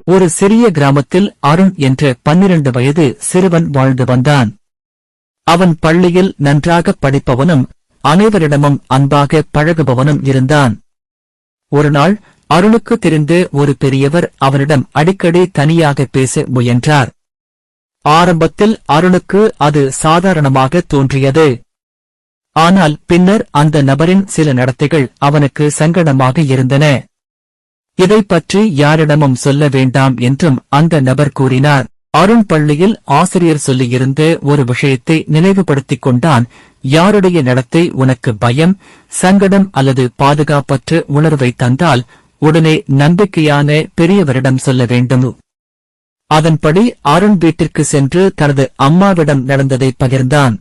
ஒரு சிறிய கிராமத்தில் அருண் என்ற 12 வயது சிறுவன் வாழ்ந்து வந்தான். அவன் பள்ளியில் நன்றாக படிப்பவனும் அனைவரிடமும் அன்பாக பழகுபவனும் இருந்தான். ஒருநாள் அருணுக்கு தெரிந்த ஒரு பெரியவர் அவனிடம் அடிக்கடி தனியாக பேச முயன்றார். ஆரம்பத்தில் அருணுக்கு அது சாதாரணமாக தோன்றியது. ஆனால் பின்னர் அந்த நபரின் சில நடத்தைகள் அவனுக்கு சங்கடமாக இருந்தன. இதைப் பற்றி யாரிடமும் சொல்ல வேண்டாம் என்றும் அந்த நபர் கூறினார். அருண் பள்ளியில் ஆசிரியர் சொல்லியிருந்த ஒரு விஷயத்தை நினைவுபடுத்திக் கொண்டான். யாருடைய நடத்தை உனக்கு பயம், சங்கடம் அல்லது பாதுகாப்பற்ற உணர்வை தந்தால் உடனே நம்பிக்கையான பெரியவரிடம் சொல்ல வேண்டும். அதன்படி அருண் வீட்டிற்கு சென்று தனது அம்மாவிடம் நடந்ததை பகிர்ந்தான்.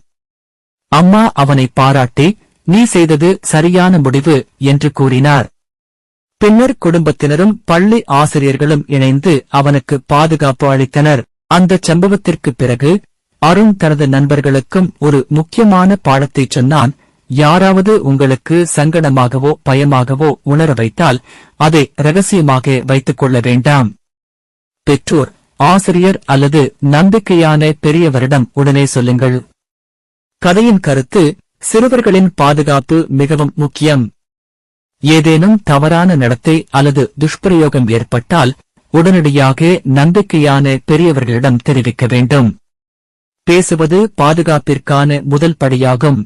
அம்மா அவனை பாராட்டி, நீ செய்தது சரியான முடிவு என்று கூறினார். பின்னர் குடும்பத்தினரும் பள்ளி ஆசிரியர்களும் இணைந்து அவனுக்கு பாதுகாப்பு அளித்தனர். அந்தச் சம்பவத்திற்குப் பிறகு அருண் தனது நண்பர்களுக்கும் ஒரு முக்கியமான பாடத்தைச் சொன்னான். யாராவது உங்களுக்கு சங்கடமாகவோ பயமாகவோ உணர வைத்தால் அதை ரகசியமாக வைத்துக் கொள்ள வேண்டாம். பெற்றோர், ஆசிரியர் அல்லது நம்பிக்கையான பெரியவரிடம் உடனே சொல்லுங்கள். கதையின் கருத்து: சிறுவர்களின் பாதுகாப்பு மிகவும் முக்கியம். ஏதேனும் தவறான நடத்தை அல்லது துஷ்பிரயோகம் ஏற்பட்டால் உடனடியாக நம்பிக்கையான பெரியவர்களிடம் தெரிவிக்க வேண்டும். பேசுவது பாதுகாப்பிற்கான முதல் படியாகும்.